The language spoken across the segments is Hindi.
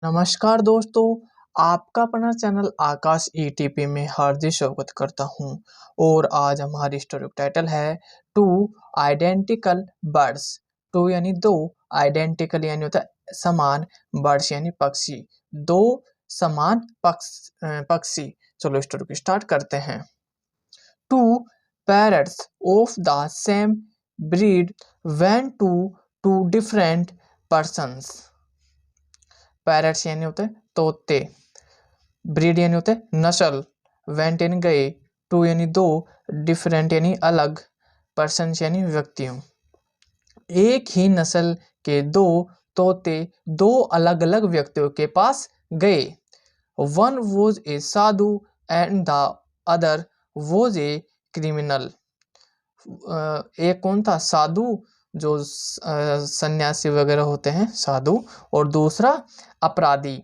नमस्कार दोस्तों, आपका अपना चैनल आकाश ईटीपी में हार्दिक स्वागत करता हूं। और आज हमारी स्टोरी का टाइटल है टू आइडेंटिकल बर्ड्स। टू यानी दो, आइडेंटिकल यानी होता है समान, बर्ड्स यानी पक्षी, दो समान पक्षी। चलो स्टोरी को स्टार्ट करते हैं। Two parrots of the same breed went to two different persons. Parrots यानी होते हैं तोते, ब्रीड यानी होते हैं नस्ल, वेंट यानी गए, टू यानी दो, डिफरेंट यानी अलग, पर्सन यानी व्यक्तियों। एक ही नस्ल के दो तोते दो अलग अलग व्यक्तियों के पास गए। One was a Sadhu and the other was a criminal. एक कौन था? साधु, जो सन्यासी वगैरह होते हैं साधु, और दूसरा अपराधी।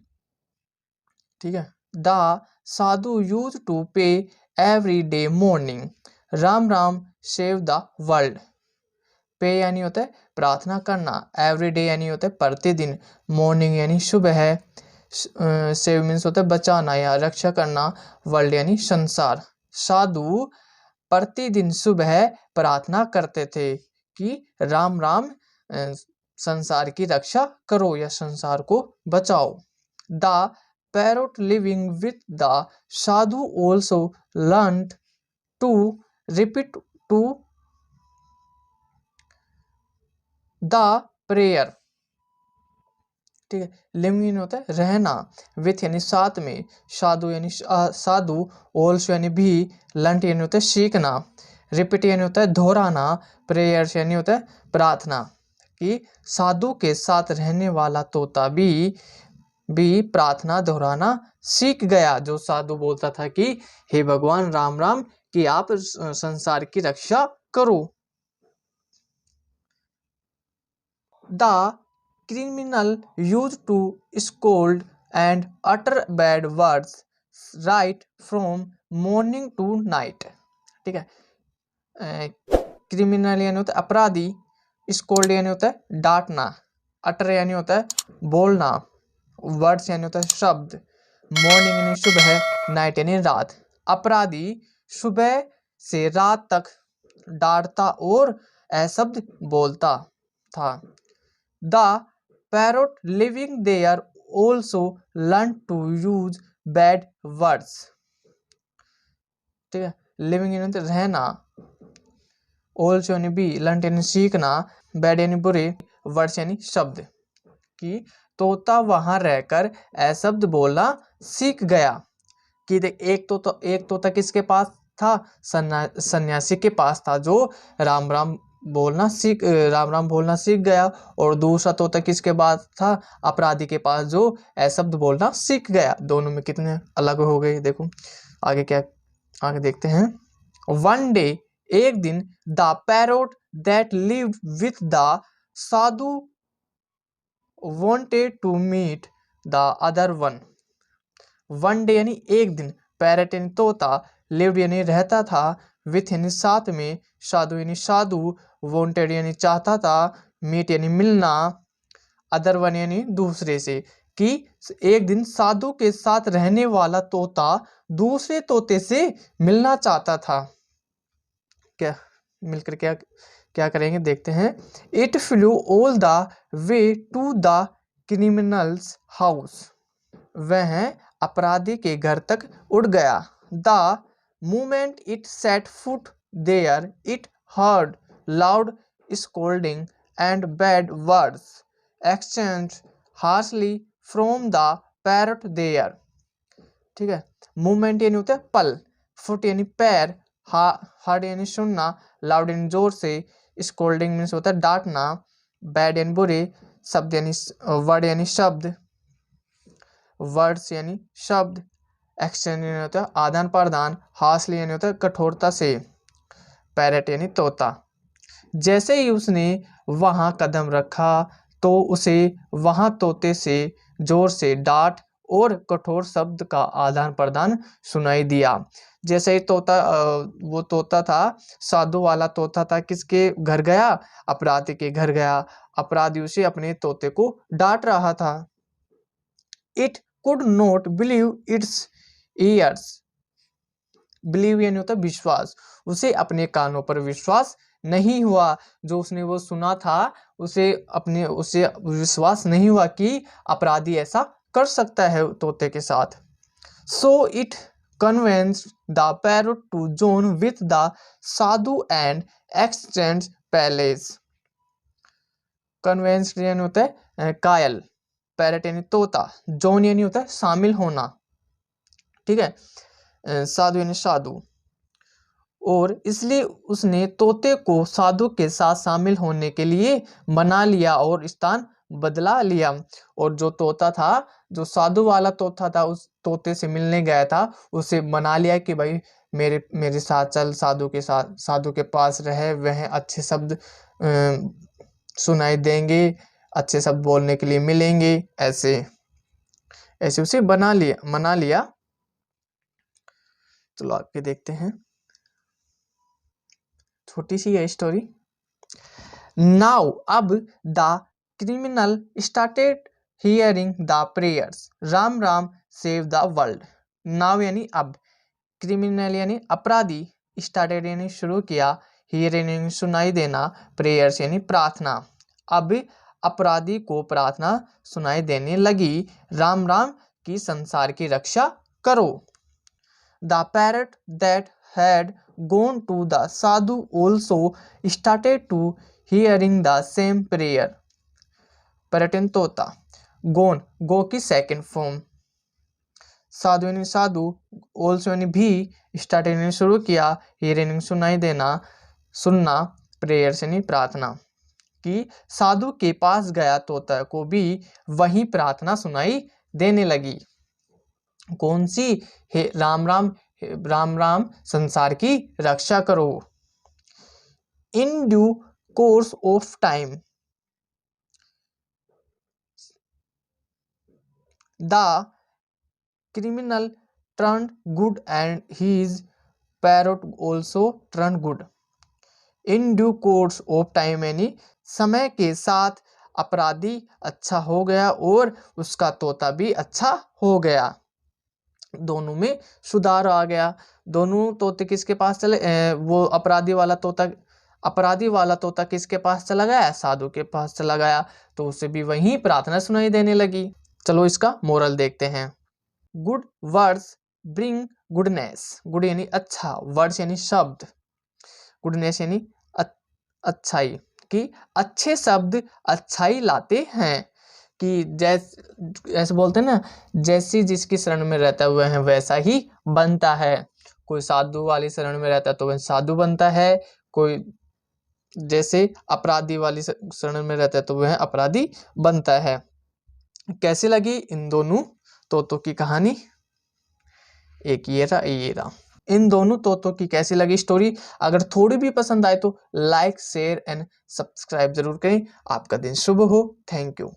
ठीक है। द साधु यूज टू पे every day morning Ram Ram save the world. पे यानी होता है प्रार्थना करना, एवरी डे यानी होता है प्रतिदिन, मॉर्निंग यानी सुबह है, सेव मीन्स होता है बचाना या रक्षा करना, वर्ल्ड यानी संसार। साधु प्रतिदिन सुबह प्रार्थना करते थे कि राम राम संसार की रक्षा करो या संसार को बचाओ। The parrot living with the sadhu also learn to repeat to the prayer. ठीक है। लिविंग होता है रहना, विथ यानी साथ में, साधु यानी साधु, ऑल्सो यानी भी, लर्न यानी होता है सीखना, रिपीट यानी होता है दोहराना, प्रेयर्स यानी होता है प्रार्थना। कि साधु के साथ रहने वाला तोता भी प्रार्थना दोहराना सीख गया। जो साधु बोलता था कि हे भगवान राम राम, कि आप संसार की रक्षा करो। The criminal used to scold and utter bad words right from morning to night। ठीक है। क्रिमिनल यानी होता है अपराधी, स्कोल्ड यानी होता है डांटना, अटर यानी होता है बोलना, वर्ड्स यानी होता है शब्द, मॉर्निंग यानी सुबह, नाइट यानी रात। अपराधी सुबह से रात तक डांटता और अशब्द बोलता था। The parrot living there also learn to use bad words. ठीक है। लिविंग यानी रहना, ऑल्सो यानी भी, लर्न यानी सीखना, बैड यानी बुरे, वर्ड्स यानी शब्द। कि तोता वहां रहकर अशब्द बोलना सीख गया। कि देख, एक तोता किसके पास था? सन्यासी के पास था, जो राम राम बोलना सीख गया। और दूसरा तोता किसके पास था? अपराधी के पास, जो अशब्द बोलना सीख गया। दोनों में कितने अलग हो गए, देखो आगे देखते हैं। वन डे, एक दिन, the parrot that lived with the Sadhu wanted to meet the other one। One day यानी एक दिन, पैरट यानी तोता, लिव्ड यानी रहता था, विथ यानी साथ में, साधु यानी साधु, वांटेड यानी चाहता था, मीट यानी मिलना, अदर वन यानी दूसरे से। कि एक दिन साधु के साथ रहने वाला तोता दूसरे तोते से मिलना चाहता था। क्या मिलकर क्या करेंगे देखते हैं। It flew all the way to the criminal's house. वह अपराधी के घर तक उड़ गया। The moment it set foot there it heard loud scolding and bad words exchange harshly from the parrot there. ठीक है। मोमेंट यानी होता है पल, फुट यानी पैर, हार्ड यानी सुनना, लाउड यानी जोर से, स्कोल्डिंग मीन्स होता है डांटना, बैड यानी बुरे, शब्द यानी वर्ड यानी शब्द, वर्ड्स यानी शब्द, एक्सचेंज यानी होता है आदान प्रदान, हार्शली यानी होता है कठोरता से, पैरट यानी तोता। जैसे ही उसने वहां कदम रखा तो उसे वहां तोते से जोर से डांट और कठोर शब्द का आदान प्रदान सुनाई दिया। जैसे ही वो तोता था, साधु वाला तोता था, किसके घर गया? अपराधी के घर गया। अपराधी उसे अपने तोते को डांट रहा था। It could not believe it's years. Believe यानी होता है विश्वास, उसे अपने कानों पर विश्वास नहीं हुआ। जो उसने वो सुना था उसे विश्वास नहीं हुआ कि अपराधी ऐसा कर सकता है तोते के साथ। So it convinced the parrot to join with the sadhu and exchange palace. Convinced यानी होता है कायल, पैरट यानी तोता, जोन यानी होता है शामिल होना, ठीक है, साधु यानी साधु, और इसलिए उसने तोते को साधु के साथ शामिल होने के लिए मना लिया और स्थान बदला लिया। और जो तोता था, जो साधु वाला तोता था, उस तोते से मिलने गया था, उसे मना लिया कि भाई मेरे साथ चल, साधु के साथ, साधु के पास रहे, वह अच्छे शब्द सुनाई देंगे, अच्छे शब्द बोलने के लिए मिलेंगे, ऐसे ऐसे उसे मना लिया। चलो आगे देखते हैं, छोटी सी है स्टोरी। नाउ अब the criminal started hearing the prayers, Ram Ram save the world. Now यानी अब, क्रिमिनल यानी अपराधी, स्टार्टेड यानी शुरू किया, हियरिंग यानी सुनाई देना, प्रेयर्स यानी प्रार्थना। अब अपराधी को प्रार्थना सुनाई देने लगी, राम राम की संसार की रक्षा करो। The parrot that had gone to the sadhu also started to hearing the same prayer। Parrot तोता, गोन गो की सेकंड फॉर्म, साधु यानी साधु, ऑल्सो यानी भी, स्टार्टेड यानी शुरू किया, हियरिंग सुनाई देना, सुनना, प्रेयर्स यानी प्रार्थना, कि साधु के पास गया तोता को भी वही प्रार्थना सुनाई देने लगी। कौन सी? हे राम राम, राम राम संसार की रक्षा करो। In due course of time the criminal turn good and his parrot also turn good. In due course of time यानी समय के साथ अपराधी अच्छा हो गया और उसका तोता भी अच्छा हो गया, दोनों में सुधार आ गया। दोनों तोते किसके पास चले, वो अपराधी वाला तोता किसके पास चला गया? साधु के पास चला गया, तो उसे भी वही प्रार्थना सुनाई देने लगी। चलो इसका मोरल देखते हैं। Good words bring goodness, good यानी अच्छा, वर्ड्स यानी शब्द, गुडनेस यानी अच्छाई, कि अच्छे शब्द अच्छाई लाते हैं, कि ऐसे बोलते हैं ना, जैसी जिसकी शरण में रहता हुआ है वैसा ही बनता है। कोई साधु वाली शरण में रहता है तो वह साधु बनता है, कोई जैसे अपराधी वाली शरण में रहता है तो वह अपराधी बनता है। कैसी लगी इन दोनों तोतों की कहानी? एक ये रहा। इन दोनों तोतों की कैसी लगी स्टोरी? अगर थोड़ी भी पसंद आए तो लाइक, शेयर एंड सब्सक्राइब जरूर करें। आपका दिन शुभ हो। Thank you.